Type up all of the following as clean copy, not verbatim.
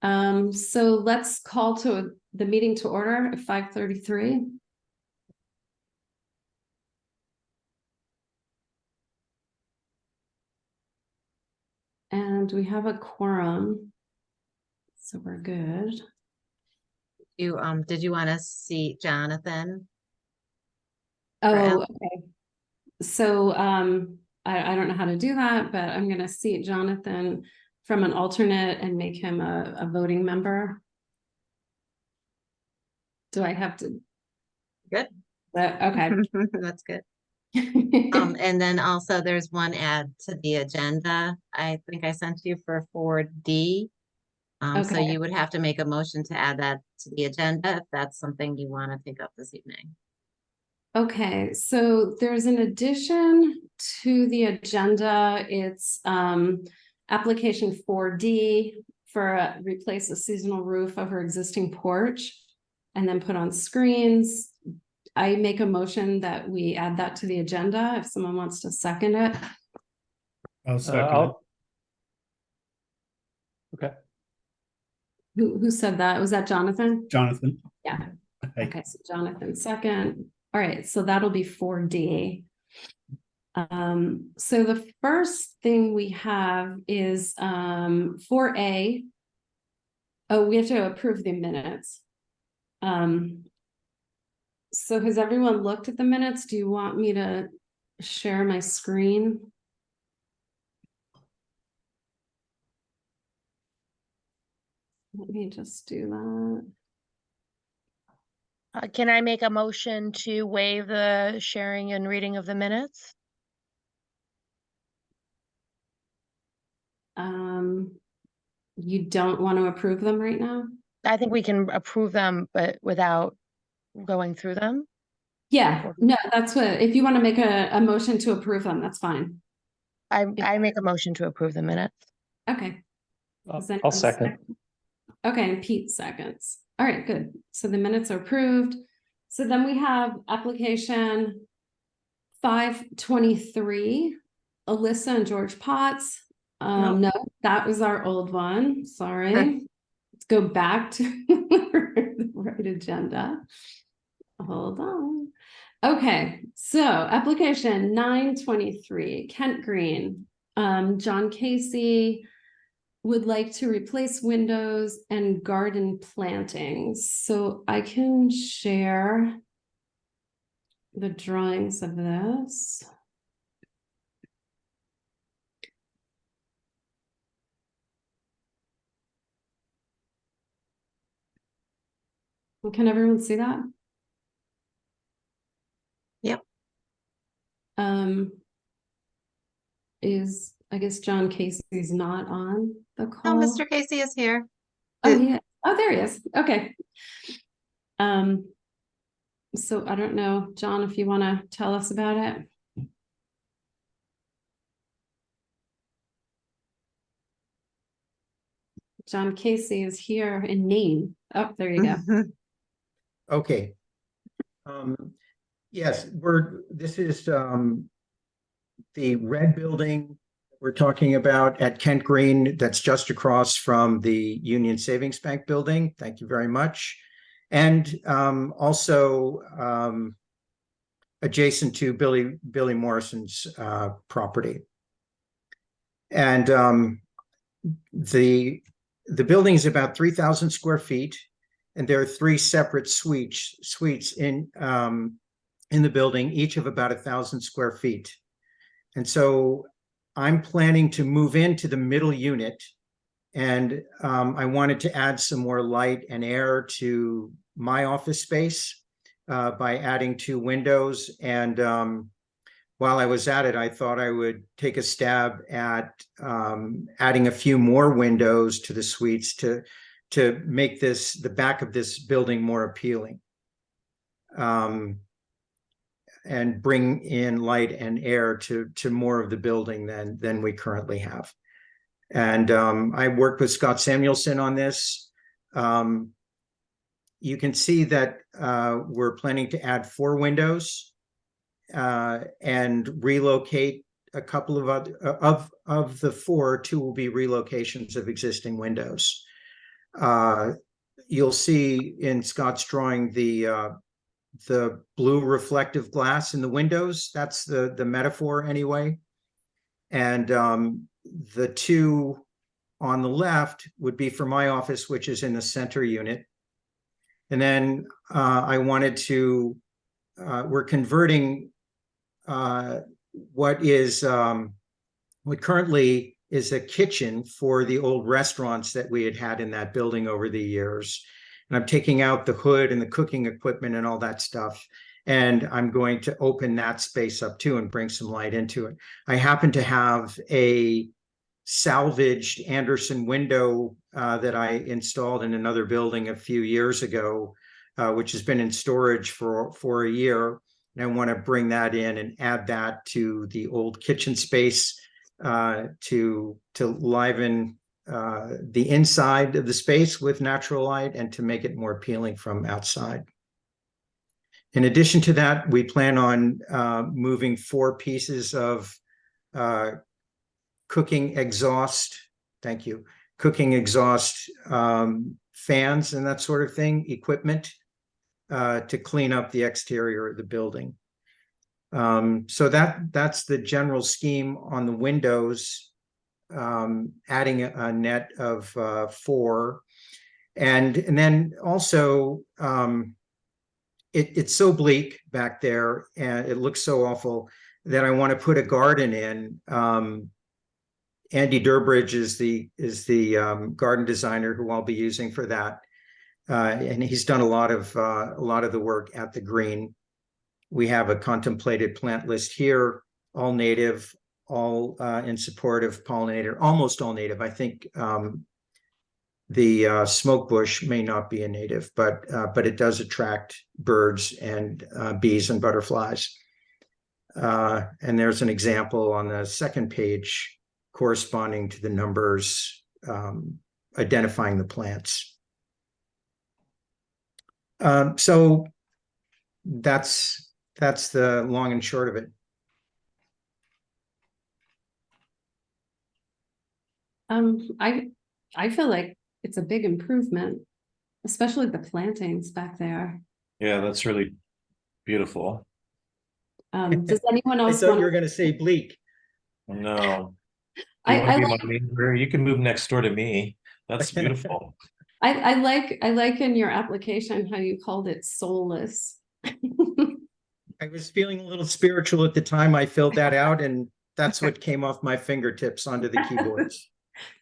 So let's call to the meeting to order at 5:33. And we have a quorum, so we're good. Did you want to see Jonathan? Oh, okay. So I don't know how to do that, but I'm gonna seat Jonathan from an alternate and make him a voting member. Do I have to? Good. Okay. That's good. And then also there's one add to the agenda. I think I sent you for 4D. So Okay. you would have to make a motion to add that to the agenda if that's something you want to take up this evening. Okay, so there's an addition to the agenda. It's application 4D for replace a seasonal roof over existing porch and then put on screens. I make a motion that we add that to the agenda if someone wants to second it. I'll second it. Okay. Who said that? Was that Jonathan? Jonathan. Yeah. Hey. Okay, so Jonathan second. All right, so that'll be 4D. So the first thing we have is 4A. Oh, we have to approve the minutes. So has everyone looked at the minutes? Do you want me to share my screen? Let me just do that. Can I make a motion to waive the sharing and reading of the minutes? You don't want to approve them right now? I think we can approve them, but without going through them. Yeah, no, that's what, if you want to make a motion to approve them, that's fine. I make a motion to approve the minutes. Okay. Does I'll anyone second. Okay, and Pete seconds. All right, good. So the minutes are approved. So then we have application 523, Alyssa and George Potts. No, that was our old one. Sorry. Let's go back to the right agenda. Hold on. Okay, so application 923, Kent Green. John Casey would like to replace windows and garden plantings. So I can share the drawings of this. Can everyone see that? Yep. I guess John Casey's not on the Oh, call. Mr. Casey is here. Oh, yeah. Oh, there he is. Okay. So I don't know, John, if you want to tell us about it. John Casey is here in Maine. Oh, there you go. Okay. Yes, this is the red building we're talking about at Kent Green that's just across from the Union Savings Bank building. Thank you very much. And also adjacent to Billy Morrison's property. And the building is about 3,000 square feet, and there are 3 separate suites in the building, each of about 1,000 square feet. And so I'm planning to move into the middle unit, and I wanted to add some more light and air to my office space by adding 2 windows. And while I was at it, I thought I would take a stab at adding a few more windows to the suites to make the back of this building more appealing. And bring in light and air to more of the building than we currently have. And I worked with Scott Samuelson on this. You can see that we're planning to add 4 windows and relocate a couple of the 4, 2 will be relocations of existing windows. you'll see in Scott's drawing the blue reflective glass in the windows. That's the metaphor anyway. And the two on the left would be for my office, which is in the center unit. And then I wanted to, we're converting what currently is a kitchen for the old restaurants that we had in that building over the years. And I'm taking out the hood and the cooking equipment and all that stuff. And I'm going to open that space up too and bring some light into it. I happen to have a salvaged Anderson window that I installed in another building a few years ago, which has been in storage for a year. And I want to bring that in and add that to the old kitchen space to liven the inside of the space with natural light and to make it more appealing from outside. In addition to that, we plan on moving 4 pieces of cooking exhaust, thank you, cooking exhaust fans and that sort of thing, equipment to clean up the exterior of the building. So that's the general scheme on the windows, adding a net of 4. And then also, it's so bleak back there and it looks so awful that I want to put a garden in. Andy Durbridge is the garden designer who I'll be using for that. And he's done a lot of the work at the Green. We have a contemplated plant list here, all native, all in support of pollinator, almost all native. I think the smoke bush may not be a native, but it does attract birds and bees and butterflies. And there's an example on the second page corresponding to the numbers identifying the plants. So that's the long and short of it. I feel like it's a big improvement, especially the plantings back there. Yeah, that's really beautiful. Does anyone I else thought want you were going to say bleak. No. I You want to be like my neighbor? You can move next door to me. That's beautiful. I like in your application how you called it soulless. I was feeling a little spiritual at the time I filled that out, and that's what came off my fingertips onto the keyboards.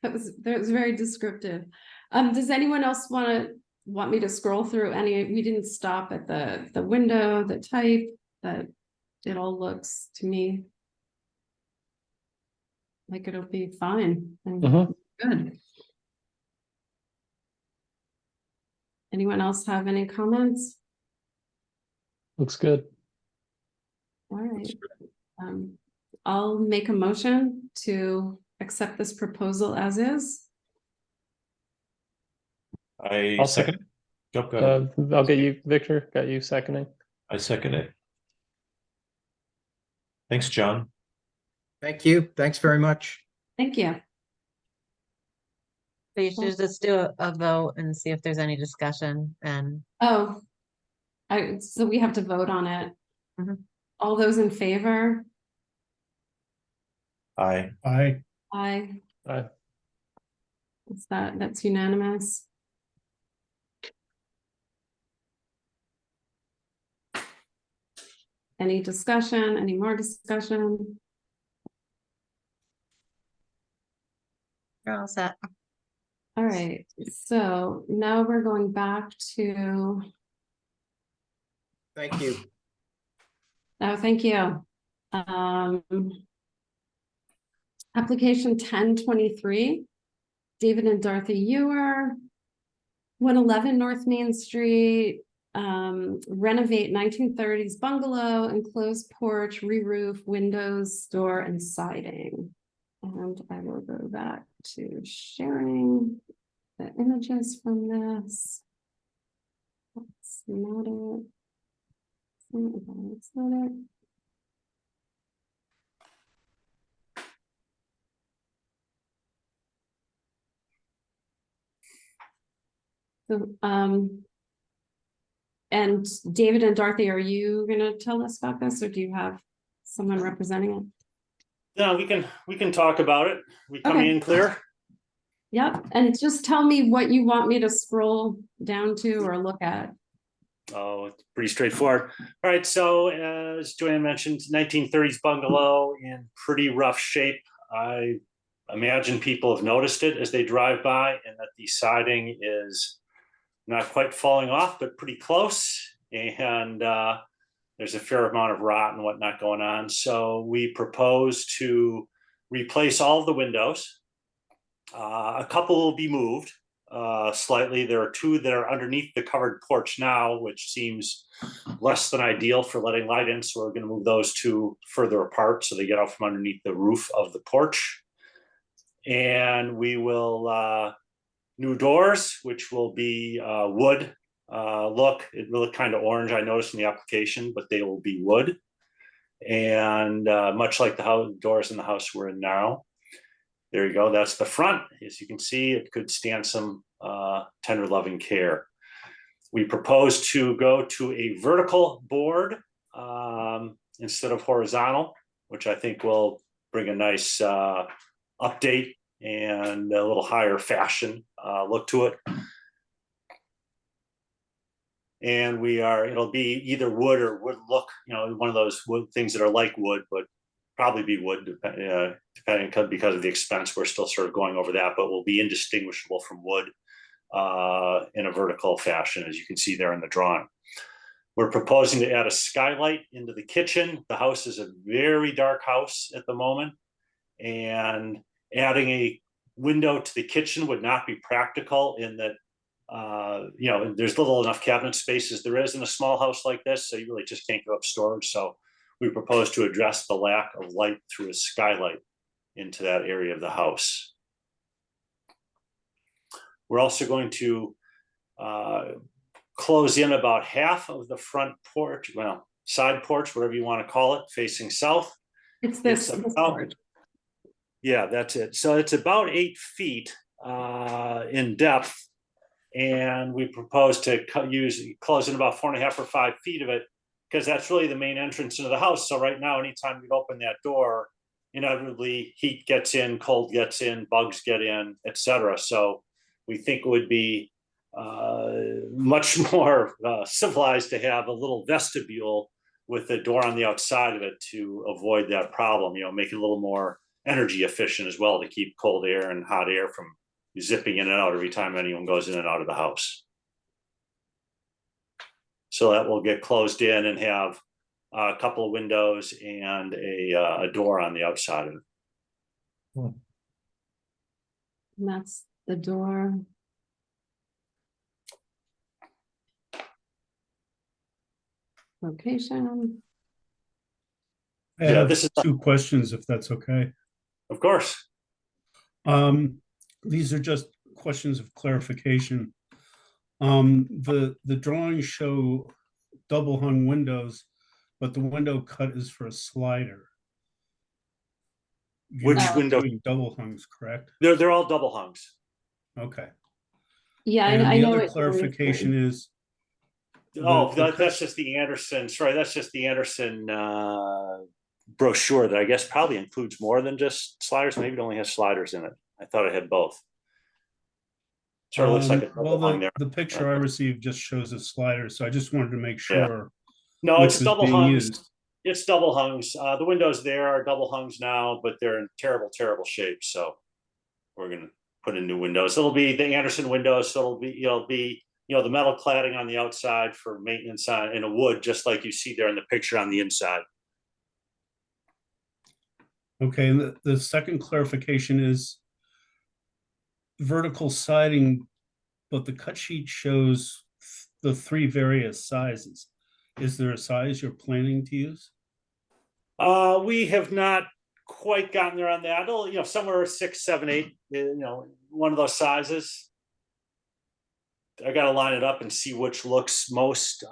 That was very descriptive. Does anyone else want me to scroll through any? We didn't stop at the window, the type, that it all looks to me like it'll be fine and good. Anyone else have any comments? Looks good. All right. I'll make a motion to accept this proposal as is. I second it. Go ahead. I'll get you, Victor. Got you seconding. I second it. Thanks, John. Thank you. Thanks very much. Thank you. So you should just do a vote and see if there's any discussion and. Oh, so we have to vote on it. Mhm. All those in favor? Aye. Aye. Aye. Aye. That's unanimous. Any discussion? Any more discussion? You're all set. All right, so now we're going back to, Thank you. oh, thank you. Application 1023, David and Dorothy Ewer, 111 North Main Street, renovate 1930s bungalow, enclosed porch, re-roof, windows, door, and siding. And I will go back to sharing the images from this. That's not it. That's not it. So, and David and Dorothy, are you gonna tell us about this, or do you have someone representing it? Yeah, we can talk about it. We coming Okay. in clear? Yep, and just tell me what you want me to scroll down to or look at. Oh, it's pretty straightforward. All right, so as Joanne mentioned, 1930s bungalow in pretty rough shape. I imagine people have noticed it as they drive by, and that the siding is not quite falling off, but pretty close. And there's a fair amount of rot and whatnot going on. So we propose to replace all of the windows. A couple will be moved slightly. There are two that are underneath the covered porch now, which seems less than ideal for letting light in. So we're going to move those two further apart so they get out from underneath the roof of the porch. And we will new doors, which will be wood look. It will look kind of orange, I noticed in the application, but they will be wood. And much like the house doors in the house we're in now. There you go. That's the front. As you can see, it could stand some tender loving care. We propose to go to a vertical board instead of horizontal, which I think will bring a nice update and a little higher fashion look to it. And it'll be either wood or wood look, one of those wood things that are like wood, but probably be wood, depending because of the expense. We're still sort of going over that, but will be indistinguishable from wood in a vertical fashion, as you can see there in the drawing. We're proposing to add a skylight into the kitchen. The house is a very dark house at the moment, and adding a window to the kitchen would not be practical in that there's little enough cabinet space as there is in a small house like this, so you really just can't give up storage. So we propose to address the lack of light through a skylight into that area of the house. We're also going to close in about half of the front porch, well, side porch, whatever you want to call it, facing south. It's this board. Yeah, that's it. So it's about 8 feet in depth. And we propose to close in about 4.5 or 5 feet of it, because that's really the main entrance into the house. So right now, anytime you open that door, inevitably heat gets in, cold gets in, bugs get in, etc. So we think it would be much more civilized to have a little vestibule with the door on the outside of it to avoid that problem, make it a little more energy efficient as well, to keep cold air and hot air from zipping in and out every time anyone goes in and out of the house. So that will get closed in and have a couple of windows and a door on the outside of it. And that's the door. Location. This is 2 questions, if that's okay. Of course. These are just questions of clarification. The drawings show double hung windows, but the window cut is for a slider. Which You're window? doing double hungs, correct? They're all double hungs. Okay. Yeah, And I the know other it. clarification is, That's just the Anderson. Sorry, that's just the Anderson brochure that I guess probably includes more than just sliders. Maybe it only has sliders in it. I thought it had both. Sort of looks like a double hung there. the picture I received just shows a slider, so I just wanted to make sure. No, which it's is double being hungs. used. It's double hungs. The windows there are double hungs now, but they're in terrible, terrible shape. So we're gonna put in new windows. It'll be the Anderson windows. So it'll be the metal cladding on the outside for maintenance on in a wood, just like you see there in the picture on the inside. Okay, and the second clarification is vertical siding, but the cut sheet shows the 3 various sizes. Is there a size you're planning to use? We have not quite gotten there on that. It'll, somewhere 6, 7, 8, one of those sizes. I got to line it up and see which looks most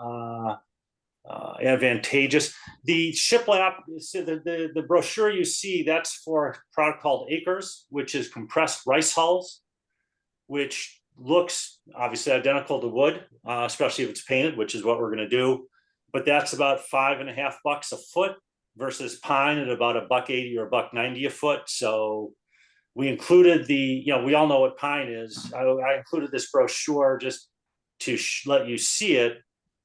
advantageous. The shiplap, the brochure you see, that's for a product called Acres, which is compressed rice hulls, which looks obviously identical to wood, especially if it's painted, which is what we're gonna do. But that's about $5.50 a foot versus pine at about $1.80 or $1.90 a foot. So we included we all know what pine is. I included this brochure just to let you see it.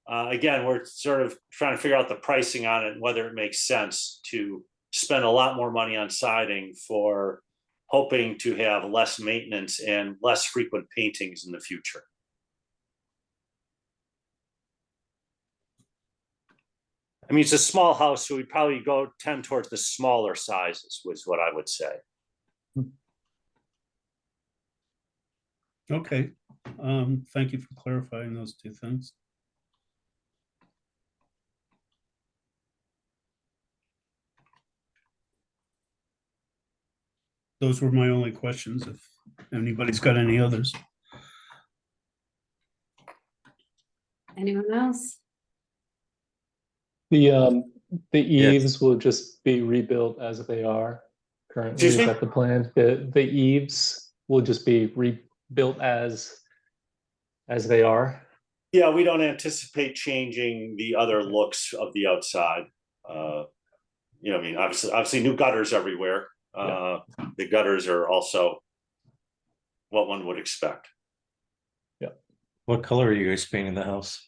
Again, we're sort of trying to figure out the pricing on it and whether it makes sense to spend a lot more money on siding for hoping to have less maintenance and less frequent paintings in the future. I mean, it's a small house, so we'd probably tend towards the smaller sizes, was what I would say. Okay, thank you for clarifying those two things. Those were my only questions. If anybody's got any others. Anyone else? The eaves will just be rebuilt as they are currently. Excuse Is me? that the plan? The eaves will just be rebuilt as they are. Yeah, we don't anticipate changing the other looks of the outside. I mean, obviously new gutters everywhere. The gutters are also what one would expect. What color are you guys painting the house?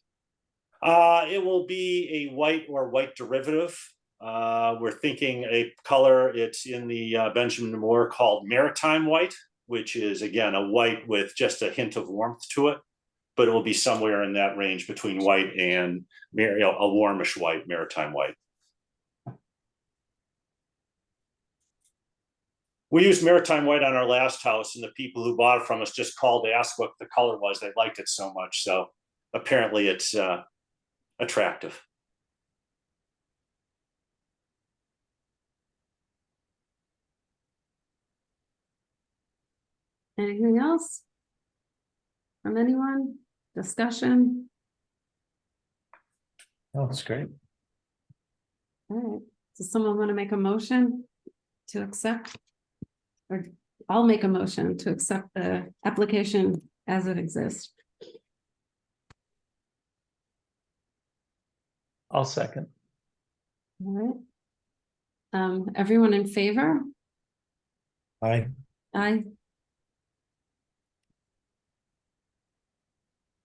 It will be a white or white derivative. We're thinking a color, it's in the Benjamin Moore called Maritime White, which is again a white with just a hint of warmth to it, but it will be somewhere in that range between white and a warmish white, Maritime White. We used Maritime White on our last house, and the people who bought it from us just called to ask what the color was. They liked it so much. So apparently it's attractive. Anything else? From anyone? Discussion? Oh, that's great. All right. Does someone want to make a motion to accept? Or I'll make a motion to accept the application as it exists. I'll second. All right. Everyone in favor? Aye. Aye.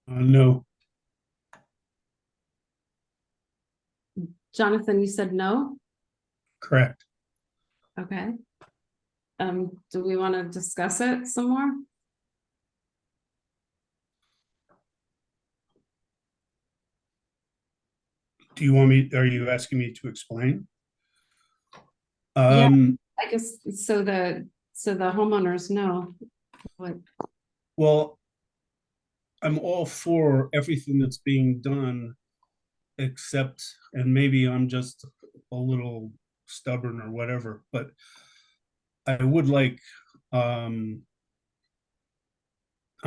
No, Jonathan, you said no? correct. Okay. Do we want to discuss it some more? Do you want me, are you asking me to explain? Yeah. I guess so the homeowners know what. Well, I'm all for everything that's being done, except, and maybe I'm just a little stubborn or whatever, but I would like, I'm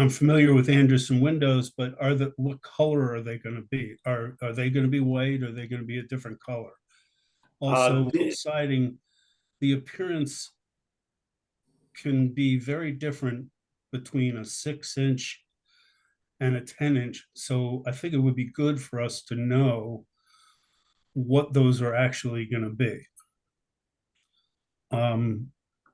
familiar with Anderson windows, but what color are they going to be? Are they going to be white? Or are they going to be a different color? Also, siding, the appearance can be very different between a 6-inch and a 10-inch. So I think it would be good for us to know what those are actually going to be.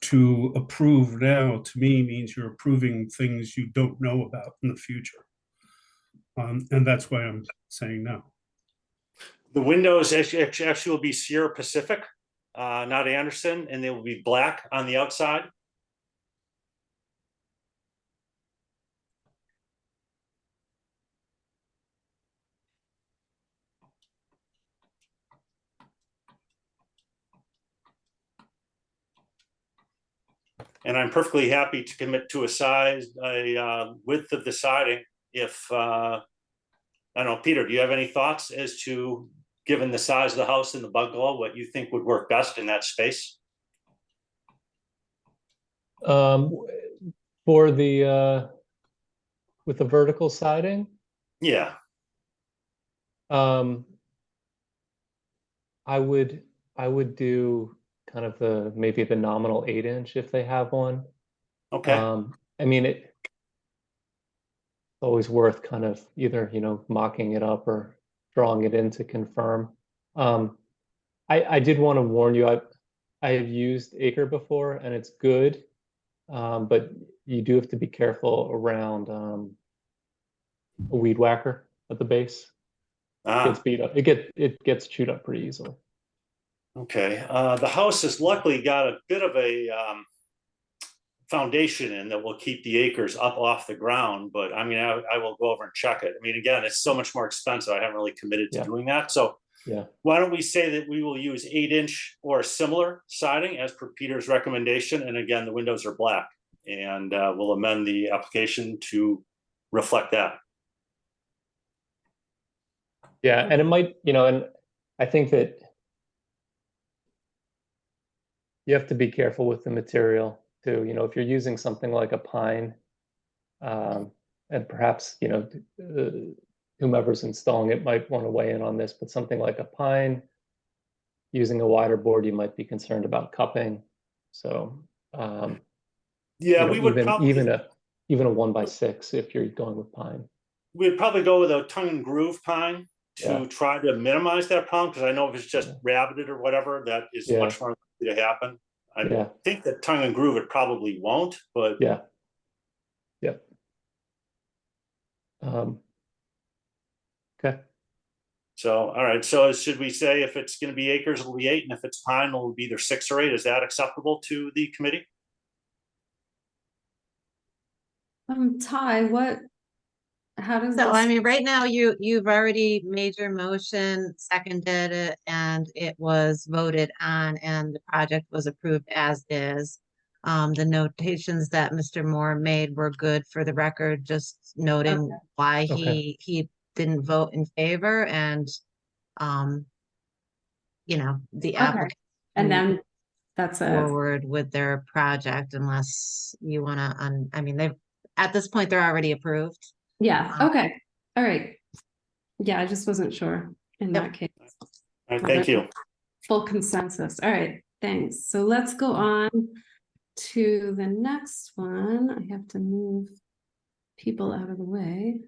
To approve now, to me, means you're approving things you don't know about in the future. And that's why I'm saying no. The windows actually will be Sierra Pacific, not Anderson, and they will be black on the outside. And I'm perfectly happy to commit to a width of the siding if, I don't know, Peter, do you have any thoughts as to, given the size of the house and the bungalow, what you think would work best in that space? For the with the vertical siding, Yeah. I would do kind of maybe the nominal 8-inch if they have one. Okay. I mean always worth kind of either, mocking it up or drawing it in to confirm. I did want to warn you, I have used Acre before and it's good, but you do have to be careful around a weed whacker at the base. It gets beat up. It gets chewed up pretty easily. Okay. The house has luckily got a bit of a foundation in that will keep the acres up off the ground. But I mean, I will go over and check it. I mean, again, it's so much more expensive. I haven't really committed to doing that. So Yeah. why don't we say that we will use 8-inch or similar siding as per Peter's recommendation? And again, the windows are black, and we'll amend the application to reflect that. Yeah, and it might, and I think that you have to be careful with the material too. If you're using something like a pine, and perhaps, whomever's installing it might want to weigh in on this, but something like a pine, using a wider board, you might be concerned about cupping. So, Yeah, we would probably even a 1x6 if you're going with pine. we'd probably go with a tongue and groove pine to try to minimize that problem, because I know if it's just rabbited or whatever, that is much more likely to happen. I think that tongue and groove it probably won't, but Yep. Okay. So, all right. So should we say if it's going to be acres, it'll be 8, and if it's pine, it'll be either 6 or 8? Is that acceptable to the committee? Ty, how does So, this? I mean, right now you've already made your motion, seconded it, and it was voted on, and the project was approved as is. The notations that Mr. Moore made were good for the record, just noting why he didn't vote in favor, and the applicant And then that's it. forward with their project unless you want to, I mean, at this point, they're already approved. Yeah, okay. All right. Yeah, I just wasn't sure in that case. All right, thank you. Full consensus. All right, thanks. So let's go on to the next one. I have to move people out of the way.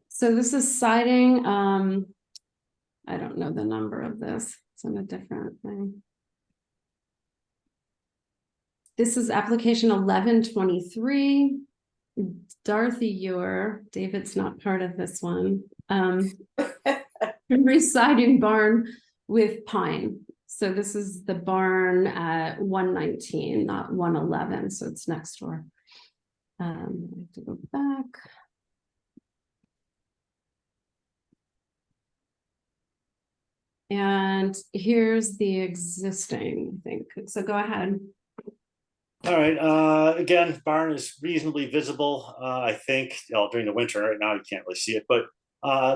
So this is siding. I don't know the number of this. It's on a different thing. This is application 1123. Dorothy David's not part of this one. Residing barn with pine. So this is the barn at 119, not 111. So it's next door. I have to go back. And here's the existing, I think. So go ahead. All right. Again, barn is reasonably visible. I think during the winter. Right now, you can't really see it, but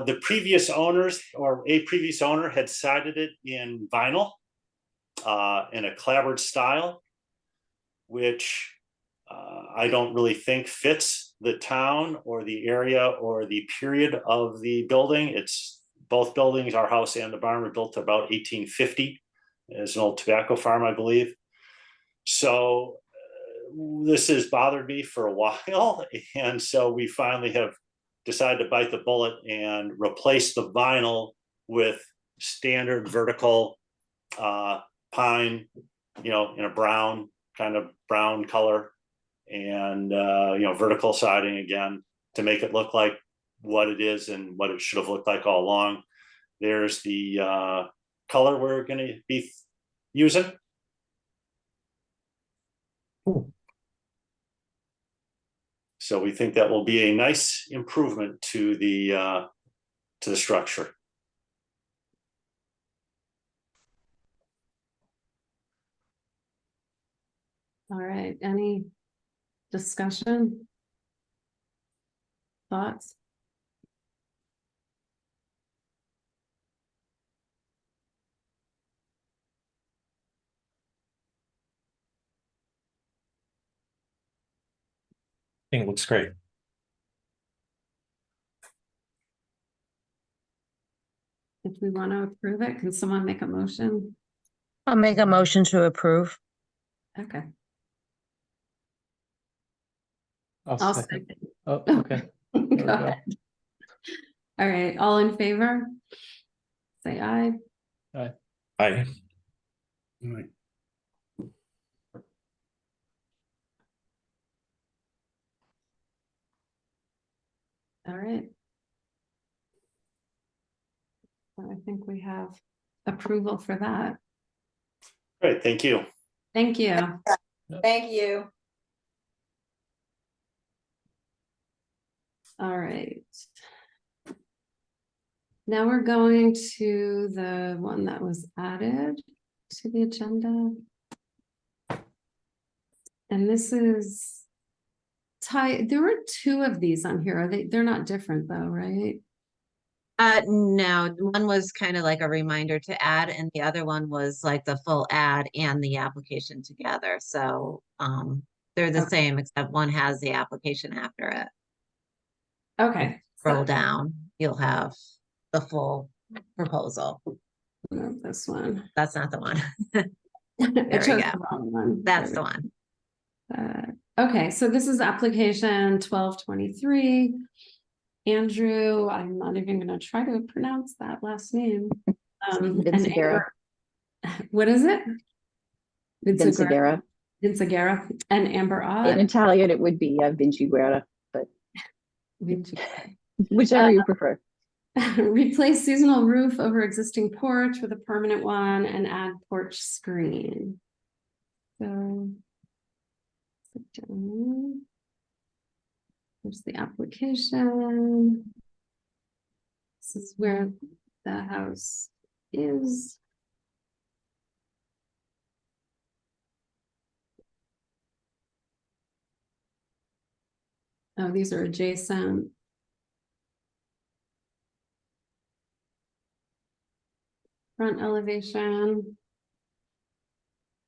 the previous owners or a previous owner had sided it in vinyl in a clapboard style, which I don't really think fits the town or the area or the period of the building. It's both buildings, our house and the barn, were built about 1850. It's an old tobacco farm, I believe. So this has bothered me for a while, and so we finally have decided to bite the bullet and replace the vinyl with standard vertical pine, in a brown color, and vertical siding again to make it look like what it is and what it should have looked like all along. There's the color we're going to be using. So we think that will be a nice improvement to the structure. All right, any discussion? Thoughts? I think it looks great. If we want to approve it, can someone make a motion? I'll make a motion to approve. Okay. I'll second. second. Oh, okay. There we Go go. ahead. All right, all in favor? Say aye. I, Right. All right. So I think we have approval for that. Great, thank you. Thank you. Thank you. All right. Now we're going to the one that was added to the agenda. And this is Ty, there were two of these on here. They're not different though, right? No, one was kind of like a reminder to add, and the other one was like the full ad and the application together. So, they're the Okay. same, except one has the application after it. Okay. Scroll down, you'll have the full proposal. No, this one. That's not the one. I we chose go. the wrong one. That's There the we one. Okay, so this is application 1223. Andrew, I'm not even gonna try to pronounce that last name. And Vinciguerra. what is it? Vinciguerra. Vinciguerra and Amber In Ott. Italian, it would be Vinciguerra, but Vinci- whichever you prefer. Replace seasonal roof over existing porch with a permanent one and add porch screen. So here's the application. This is where the house is. Oh, these are adjacent. Front elevation.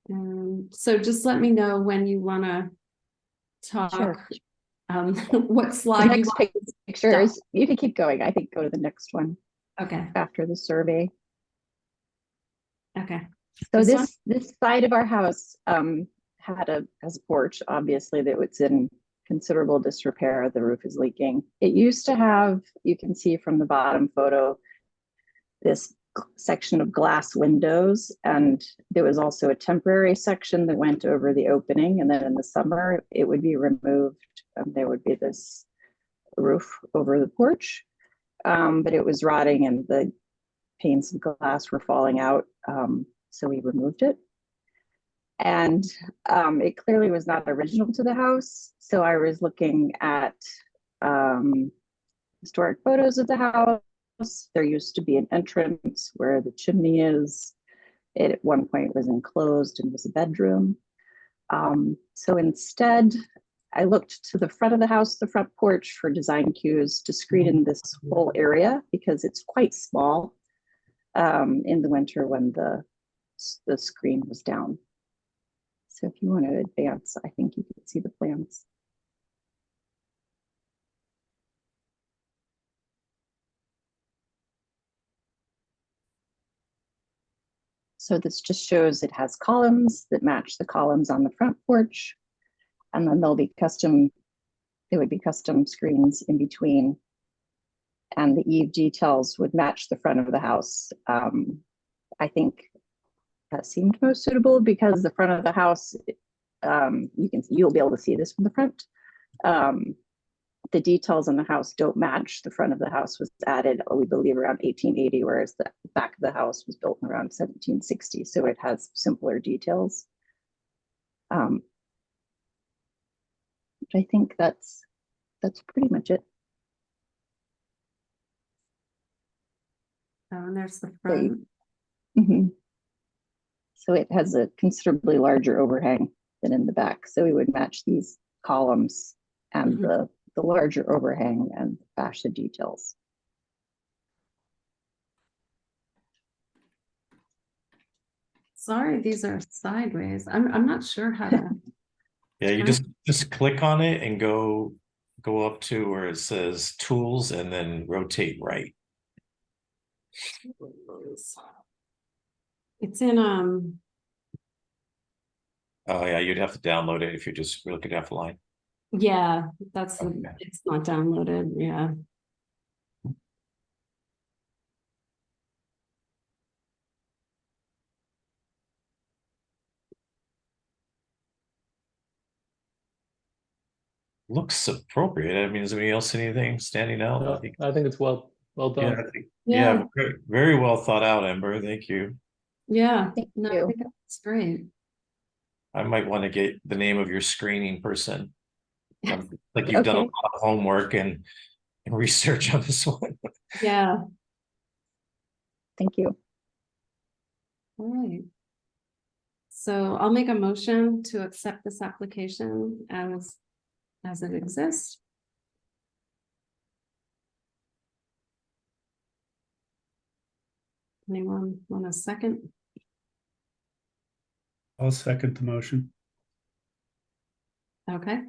And so just let me know when you want to talk. Sure. What The slide you next want. picture is, you can keep going. I think go to the next one Okay, after the survey. okay. So This one? this side of our house has a porch, obviously, that was in considerable disrepair. The roof is leaking. It used to have, you can see from the bottom photo, this section of glass windows, and there was also a temporary section that went over the opening, and then in the summer it would be removed. There would be this roof over the porch, but it was rotting and the panes of glass were falling out, so we removed it. And it clearly was not original to the house, so I was looking at historic photos of the house. There used to be an entrance where the chimney is. It at one point was enclosed and was a bedroom. So instead, I looked to the front of the house, the front porch, for design cues to screen in this whole area because it's quite small in the winter when the screen was down. So if you want to advance, I think you can see the plans. So this just shows it has columns that match the columns on the front porch. And then there would be custom screens in between. And the eave details would match the front of the house. I think that seemed most suitable because the front of the house, you'll be able to see this from the front. The details on the house don't match. The front of the house was added, we believe, around 1880, whereas the back of the house was built in around 1760. So it has simpler details. I think that's pretty much it. Oh, and there's the front. Mm-hmm. So it has a considerably larger overhang than in the back. So we would match these columns and the larger overhang and fascia details. Sorry, these are sideways. I'm not sure how to. yeah, you just click on it and go up to where it says tools and then rotate right. It's in Oh yeah, you'd have to download it if you're just looking offline. Yeah, that's, Okay. it's not downloaded, yeah. Looks appropriate. I mean, does anybody else see anything standing out? I No, think, I think it's well yeah, done. I think, Yeah. yeah, very well thought out, Amber. Thank you. Yeah, Thank no, I you. think that's great. I might want to get the name of your screening person. Like you've done a Okay. lot of homework and research on this one. Yeah, Thank you. all right. So I'll make a motion to accept this application as it exists. Anyone want a second? I'll second the motion. Okay.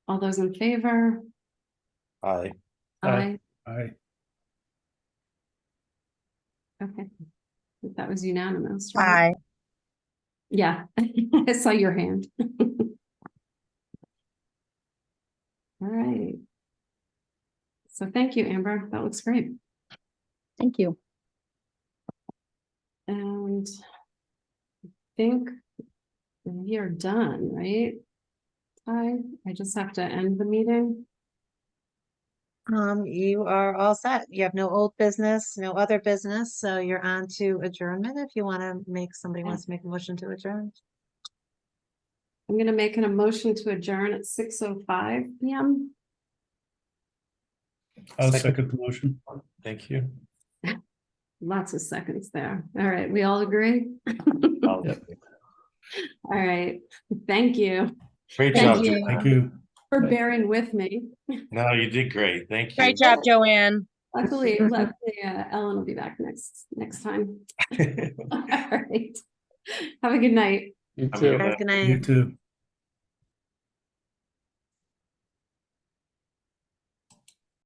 All those in favor? Aye. Aye. Aye. Okay. That was unanimous, right? Aye. Yeah, I saw your hand. All right. So thank you, Amber. That looks great. Thank you. And I think we are done, right? I just have to end the meeting. You are all set. You have no old business, no other business, so you're on to adjournment if you want to somebody wants to make a motion to adjourn. I'm gonna make an emotion to adjourn at 6:05 p.m. I'll Second. second the motion. Thank you. Lots of seconds there. All right, we all agree? Oh, Yep. All right, thank you Great Thank job. you. Joanne. Thank you. for Right. bearing with me. No, you did great. Thank you. Great job, Joanne. Luckily, Ellen will be back next time. All right. Have a good night. You Have a too. good Guys, night. good night. You too.